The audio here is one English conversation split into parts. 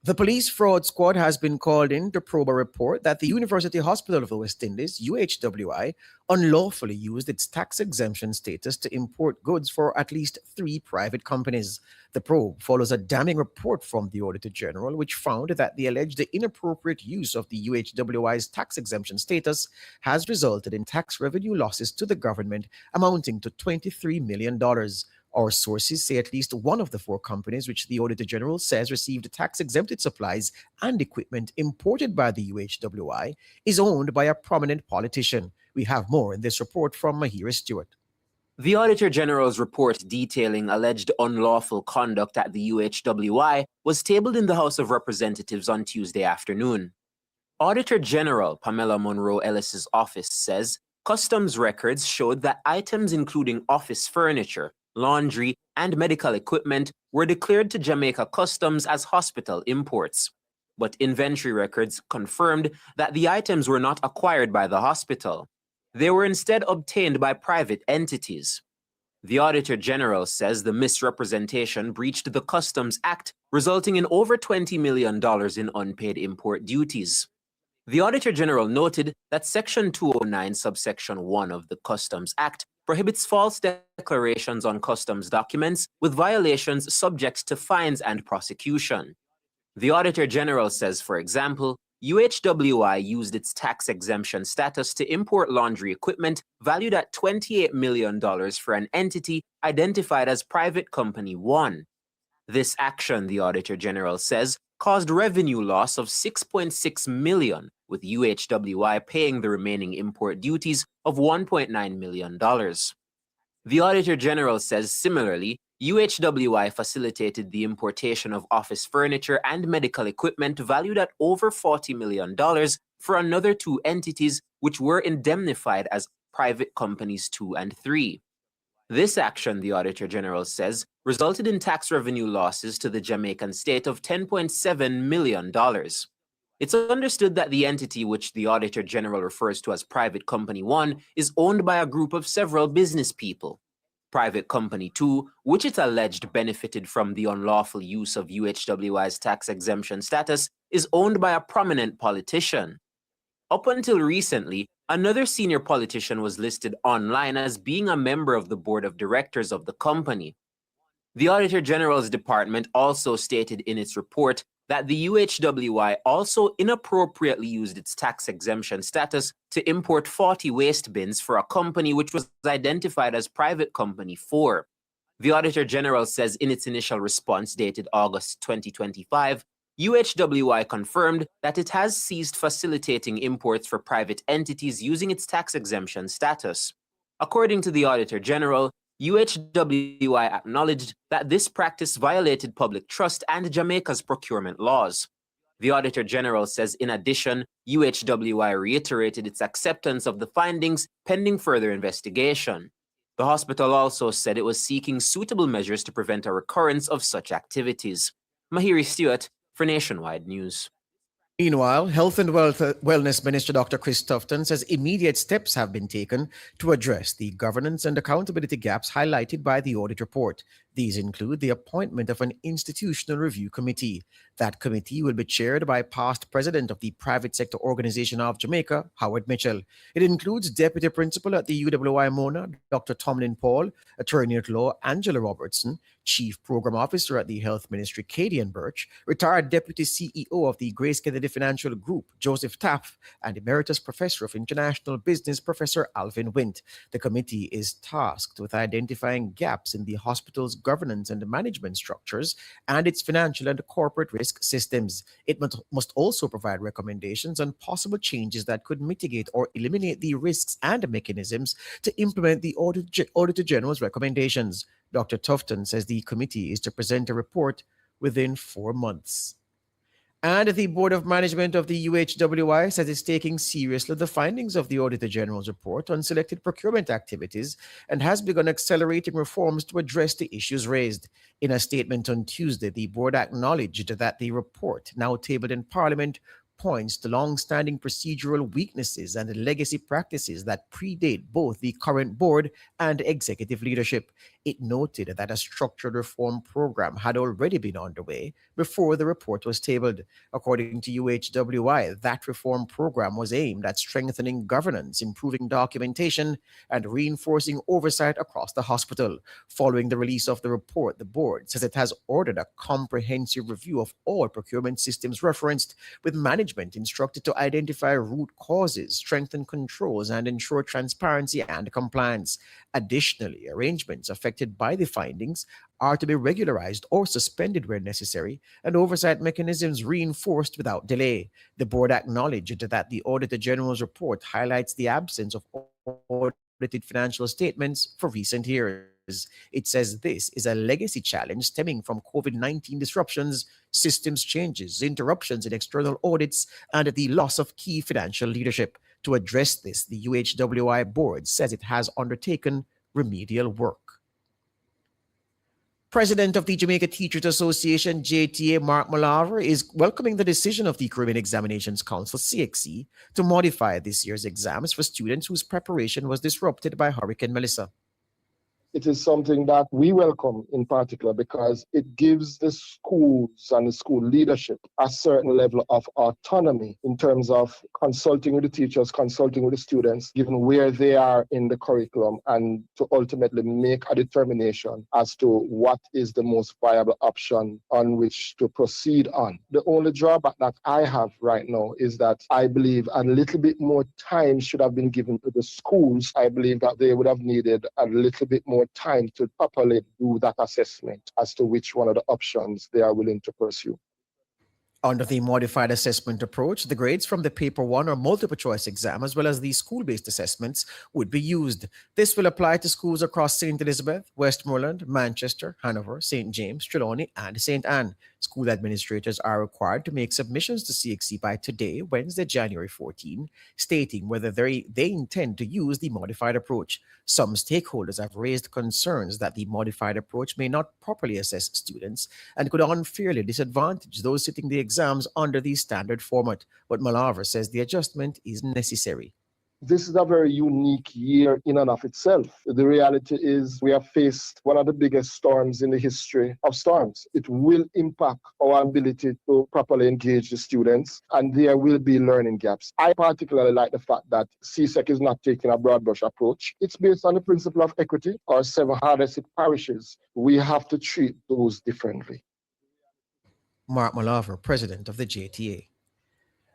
The police fraud squad has been called in to probe a report that the University Hospital of the West Indies, UHWI, unlawfully used its tax exemption status to import goods for at least three private companies. The probe follows a damning report from the Auditor General, which found that the alleged inappropriate use of the UHWI's tax exemption status has resulted in tax revenue losses to the government amounting to $23 million. Our sources say at least one of the four companies, which the Auditor General says received tax exempted supplies and equipment imported by the UHWI, is owned by a prominent politician. We have more in this report from Mahira Stewart. The Auditor General's report detailing alleged unlawful conduct at the UHWI was tabled in the House of Representatives on Tuesday afternoon. Auditor General Pamela Monroe Ellis's office says customs records showed that items including office furniture, laundry, and medical equipment were declared to Jamaica Customs as hospital imports. But inventory records confirmed that the items were not acquired by the hospital. They were instead obtained by private entities. The Auditor General says the misrepresentation breached the Customs Act, resulting in over $20 million in unpaid import duties. The Auditor General noted that Section 209, subsection 1 of the Customs Act prohibits false declarations on customs documents, with violations subject to fines and prosecution. The Auditor General says, for example, UHWI used its tax exemption status to import laundry equipment valued at $28 million for an entity identified as Private Company 1. This action, the Auditor General says, caused revenue loss of $6.6 million, with UHWI paying the remaining import duties of $1.9 million. The Auditor General says similarly, UHWI facilitated the importation of office furniture and medical equipment valued at over $40 million for another two entities which were indemnified as Private Companies 2 and 3. This action, the Auditor General says, resulted in tax revenue losses to the Jamaican state of $10.7 million. It's understood that the entity which the Auditor General refers to as Private Company 1 is owned by a group of several business people. Private Company 2, which it alleged benefited from the unlawful use of UHWI's tax exemption status, is owned by a prominent politician. Up until recently, another senior politician was listed online as being a member of the board of directors of the company. The Auditor General's department also stated in its report that the UHWI also inappropriately used its tax exemption status to import 40 waste bins for a company which was identified as Private Company 4. The Auditor General says in its initial response dated August 2025, UHWI confirmed that it has ceased facilitating imports for private entities using its tax exemption status. According to the Auditor General, UHWI acknowledged that this practice violated public trust and Jamaica's procurement laws. The Auditor General says, in addition, UHWI reiterated its acceptance of the findings pending further investigation. The hospital also said it was seeking suitable measures to prevent a recurrence of such activities. Mahiri Stewart for Nationwide News. Meanwhile, Health and Wellness Minister Dr. Chris Tufton says immediate steps have been taken to address the governance and accountability gaps highlighted by the audit report. These include the appointment of an institutional review committee. That committee will be chaired by past president of the Private Sector Organization of Jamaica, Howard Mitchell. It includes Deputy Principal at the UWI Mona, Dr. Tomlin Paul, Attorney at Law Angela Robertson, Chief Program Officer at the Health Ministry, Cadian Birch, retired Deputy CEO of the Grace Kennedy Financial Group, Joseph Taff, and Emeritus Professor of International Business, Professor Alvin Wint. The committee is tasked with identifying gaps in the hospital's governance and management structures and its financial and corporate risk systems. It must also provide recommendations on possible changes that could mitigate or eliminate the risks and mechanisms to implement the Auditor General's recommendations. Dr. Tufton says the committee is to present a report within 4 months. And the Board of Management of the UHWI says it's taking seriously the findings of the Auditor General's report on selected procurement activities and has begun accelerating reforms to address the issues raised. In a statement on Tuesday, the board acknowledged that the report, now tabled in Parliament, points to long-standing procedural weaknesses and legacy practices that predate both the current board and executive leadership. It noted that a structured reform program had already been underway before the report was tabled. According to UHWI, that reform program was aimed at strengthening governance, improving documentation, and reinforcing oversight across the hospital. Following the release of the report, the board says it has ordered a comprehensive review of all procurement systems referenced, with management instructed to identify root causes, strengthen controls, and ensure transparency and compliance. Additionally, arrangements affected by the findings are to be regularized or suspended where necessary, and oversight mechanisms reinforced without delay. The board acknowledged that the Auditor General's report highlights the absence of audited financial statements for recent years. It says this is a legacy challenge stemming from COVID-19 disruptions, systems changes, interruptions in external audits, and the loss of key financial leadership. To address this, the UHWI board says it has undertaken remedial work. President of the Jamaica Teachers Association, JTA, Mark Malaver, is welcoming the decision of the Caribbean Examinations Council, CXC, to modify this year's exams for students whose preparation was disrupted by Hurricane Melissa. It is something that we welcome in particular because it gives the schools and the school leadership a certain level of autonomy in terms of consulting with the teachers, consulting with the students, given where they are in the curriculum, and to ultimately make a determination as to what is the most viable option on which to proceed on. The only drawback that I have right now is that I believe a little bit more time should have been given to the schools. I believe that they would have needed a little bit more time to properly do that assessment as to which one of the options they are willing to pursue. Under the modified assessment approach, the grades from the paper 1 or multiple choice exam, as well as the school-based assessments, would be used. This will apply to schools across St. Elizabeth, Westmoreland, Manchester, Hanover, St. James, Trelawney, and St. Anne. School administrators are required to make submissions to CXC by today, Wednesday, January 14, stating whether they intend to use the modified approach. Some stakeholders have raised concerns that the modified approach may not properly assess students and could unfairly disadvantage those sitting the exams under the standard format. But Malaver says the adjustment is necessary. This is a very unique year in and of itself. The reality is we have faced one of the biggest storms in the history of storms. It will impact our ability to properly engage the students, and there will be learning gaps. I particularly like the fact that CSEC is not taking a broad brush approach. It's based on the principle of equity. Our 7 hardest hit parishes, we have to treat those differently. Mark Malaver, president of the JTA.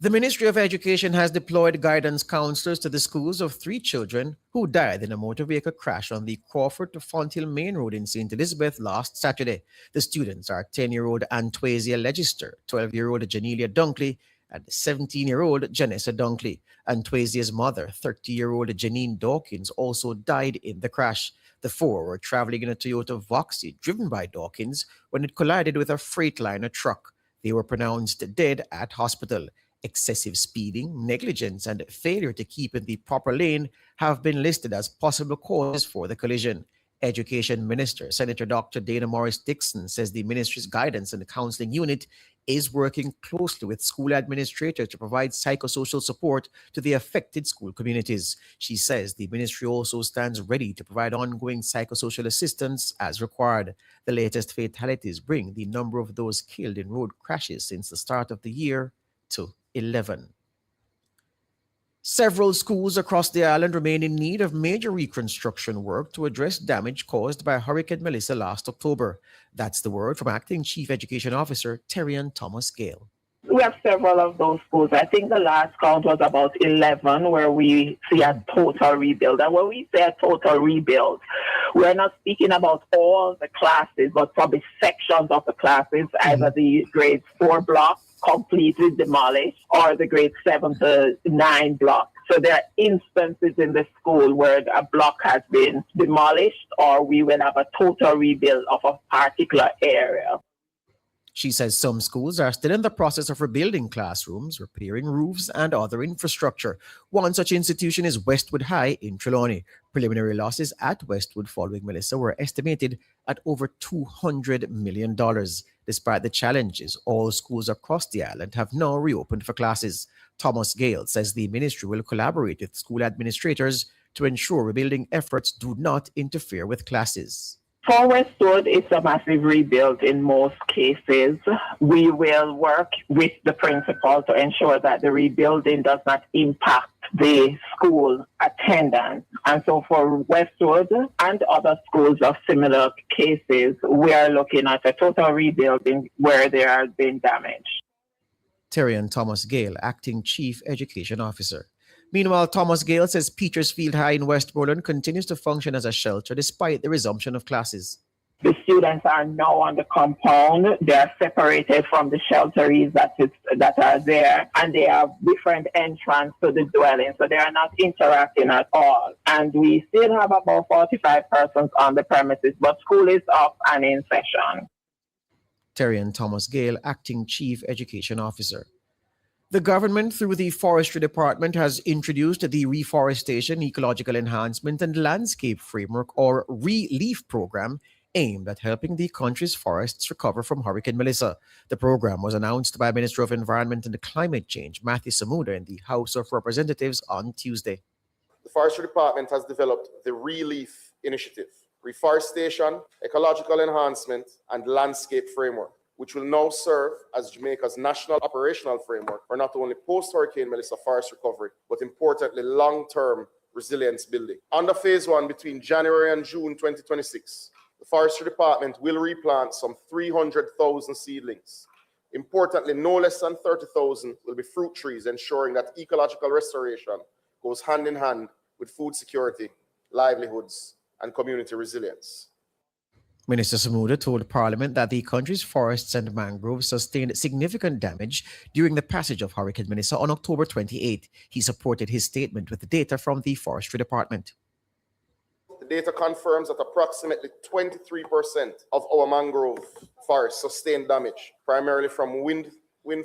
The Ministry of Education has deployed guidance counselors to the schools of 3 children who died in a motor vehicle crash on the Crawford to Fonthill Main Road in St. Elizabeth last Saturday. The students are 10-year-old Antwasia Legister, 12-year-old Janelia Dunkley, and 17-year-old Janessa Dunkley. Antwasia's mother, 30-year-old Janine Dawkins, also died in the crash. The 4 were traveling in a Toyota Voxy driven by Dawkins when it collided with a Freightliner truck. They were pronounced dead at hospital. Excessive speeding, negligence, and failure to keep in the proper lane have been listed as possible causes for the collision. Education Minister Senator Dr. Dana Morris Dixon says the ministry's guidance and counseling unit is working closely with school administrators to provide psychosocial support to the affected school communities. She says the ministry also stands ready to provide ongoing psychosocial assistance as required. The latest fatalities bring the number of those killed in road crashes since the start of the year to 11. Several schools across the island remain in need of major reconstruction work to address damage caused by Hurricane Melissa last October. That's the word from Acting Chief Education Officer Terrian Thomas Gale. We have several of those schools. I think the last count was about 11 where we see a total rebuild. And when we say a total rebuild, we're not speaking about all the classes, but probably sections of the classes, either the grade 4 block completely demolished or the grade 7 to 9 block. So there are instances in the school where a block has been demolished, or we will have a total rebuild of a particular area. She says some schools are still in the process of rebuilding classrooms, repairing roofs, and other infrastructure. One such institution is Westwood High in Trelawney. Preliminary losses at Westwood following Melissa were estimated at over $200 million. Despite the challenges, all schools across the island have now reopened for classes. Thomas Gale says the ministry will collaborate with school administrators to ensure rebuilding efforts do not interfere with classes. For Westwood, it's a massive rebuild in most cases. We will work with the principal to ensure that the rebuilding does not impact the school attendance. And so for Westwood and other schools of similar cases, we are looking at a total rebuilding where there has been damage. Terrian Thomas Gale, Acting Chief Education Officer. Meanwhile, Thomas Gale says Petersfield High in Westmoreland continues to function as a shelter despite the resumption of classes. The students are now on the compound. They are separated from the shelteries that are there, and they have different entrance to the dwelling, so they are not interacting at all. And we still have about 45 persons on the premises, but school is up and in session. Terrian Thomas Gale, Acting Chief Education Officer. The government, through the Forestry Department, has introduced the Reforestation, Ecological Enhancement and Landscape Framework, or RELEAF program, aimed at helping the country's forests recover from Hurricane Melissa. The program was announced by Minister of Environment and Climate Change, Matthew Samuda, in the House of Representatives on Tuesday. The Forestry Department has developed the RELEAF initiative, Reforestation, Ecological Enhancement and Landscape Framework, which will now serve as Jamaica's national operational framework for not only post-Hurricane Melissa forest recovery, but importantly, long-term resilience building. Under Phase 1, between January and June 2026, the Forestry Department will replant some 300,000 seedlings. Importantly, no less than 30,000 will be fruit trees, ensuring that ecological restoration goes hand in hand with food security, livelihoods, and community resilience. Minister Samuda told Parliament that the country's forests and mangroves sustained significant damage during the passage of Hurricane Melissa on October 28. He supported his statement with the data from the Forestry Department. The data confirms that approximately 23% of our mangrove forests sustained damage, primarily from wind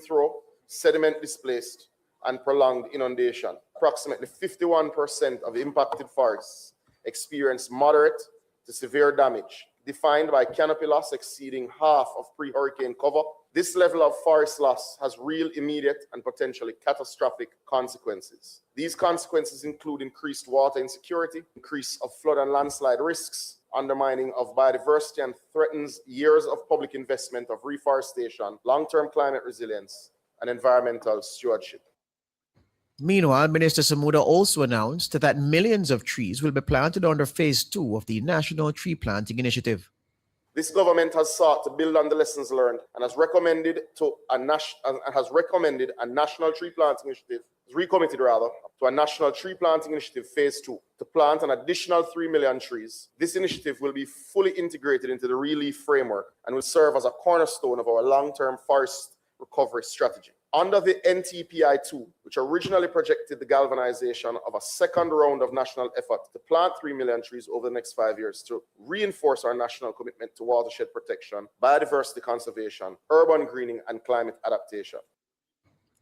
throw, sediment displaced, and prolonged inundation. Approximately 51% of impacted forests experienced moderate to severe damage, defined by canopy loss exceeding half of pre-hurricane cover. This level of forest loss has real immediate and potentially catastrophic consequences. These consequences include increased water insecurity, increase of flood and landslide risks, undermining of biodiversity, and threatens years of public investment of reforestation, long-term climate resilience, and environmental stewardship. Meanwhile, Minister Samuda also announced that millions of trees will be planted under Phase 2 of the National Tree Planting Initiative. This government has sought to build on the lessons learned and has recommended a national tree planting initiative, recommitted rather, to a national tree planting initiative Phase 2 to plant an additional 3 million trees. This initiative will be fully integrated into the RELEAF framework and will serve as a cornerstone of our long-term forest recovery strategy. Under the NTPI-2, which originally projected the galvanization of a second round of national effort to plant 3 million trees over the next 5 years to reinforce our national commitment to watershed protection, biodiversity conservation, urban greening, and climate adaptation.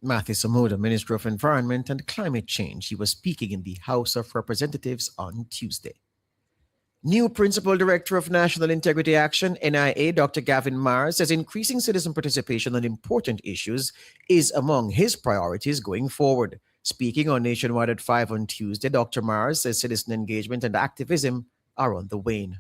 Matthew Samuda, Minister of Environment and Climate Change, he was speaking in the House of Representatives on Tuesday. New Principal Director of National Integrity Action, NIA, Dr. Gavin Mars, says increasing citizen participation on important issues is among his priorities going forward. Speaking on Nationwide at 5 on Tuesday, Dr. Mars says citizen engagement and activism are on the wane.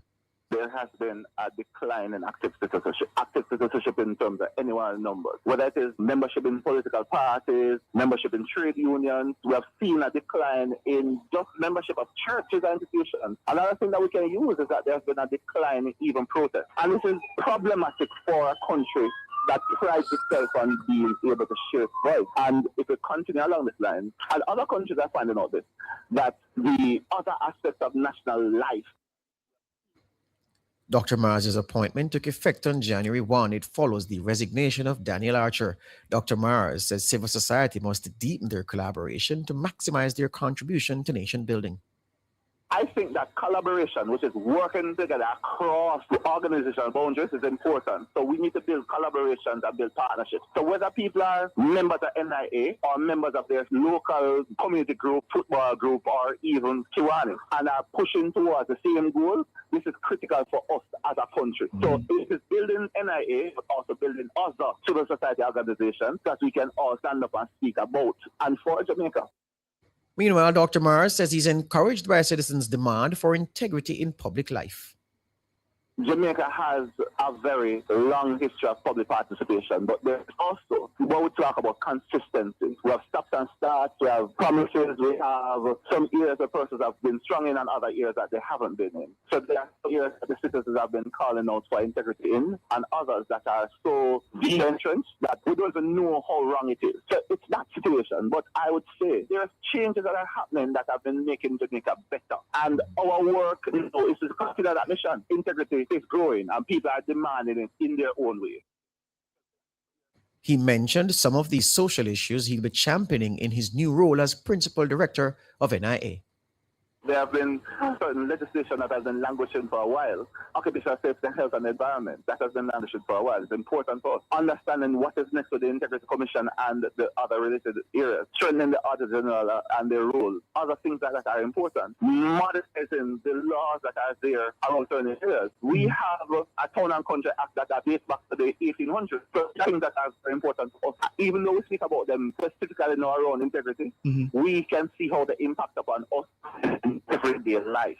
There has been a decline in active citizenship in terms of annual numbers. Whether it is membership in political parties, membership in trade unions, we have seen a decline in just membership of churches and institutions. Another thing that we can use is that there has been a decline in even protest. And this is problematic for a country that prides itself on being able to share its voice. And if we continue along this line, and other countries are finding out this, that the other aspects of national life. Dr. Mars' appointment took effect on January 1. It follows the resignation of Daniel Archer. Dr. Mars says civil society must deepen their collaboration to maximize their contribution to nation building. I think that collaboration, which is working together across the organizational boundaries, is important. So we need to build collaborations and build partnerships. So whether people are members of NIA or members of their local community group, football group, or even Kiwani, and are pushing towards the same goal, this is critical for us as a country. So it is building NIA, but also building other civil society organizations that we can all stand up and speak about and for Jamaica. Meanwhile, Dr. Mars says he's encouraged by citizens' demand for integrity in public life. Jamaica has a very long history of public participation, but there's also, when we talk about consistency, we have stops and starts, we have promises, we have some areas where persons have been strong in and other areas that they haven't been in. So there are some areas that the citizens have been calling out for integrity in, and others that are so deep entrenched that we don't even know how wrong it is. So it's that situation, but I would say there are changes that are happening that have been making Jamaica better. And our work is to consider that mission. Integrity is growing and people are demanding it in their own way. He mentioned some of these social issues he'll be championing in his new role as Principal Director of NIA. There have been certain legislation that has been languishing for a while. Occupational safety, health and environment, that has been languishing for a while. It's important for us. Understanding what is next to the Integrity Commission and the other related areas. Strengthening the Auditor General and their role. Other things that are important. Modernizing the laws that are there around certain areas. We have a Town and Country Act that dates back to the 1800s. So things that are very important for us. Even though we speak about them specifically in our own integrity, we can see how they impact upon us everyday life.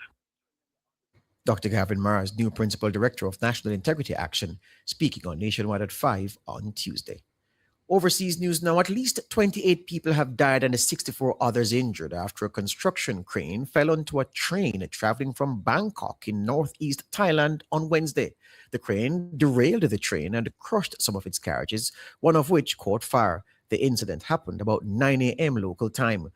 Dr. Gavin Mars, new Principal Director of National Integrity Action, speaking on Nationwide at 5 on Tuesday. Overseas news now, at least 28 people have died and 64 others injured after a construction crane fell onto a train traveling from Bangkok in northeast Thailand on Wednesday. The crane derailed the train and crushed some of its carriages, one of which caught fire. The incident happened about 9 a.m. local time.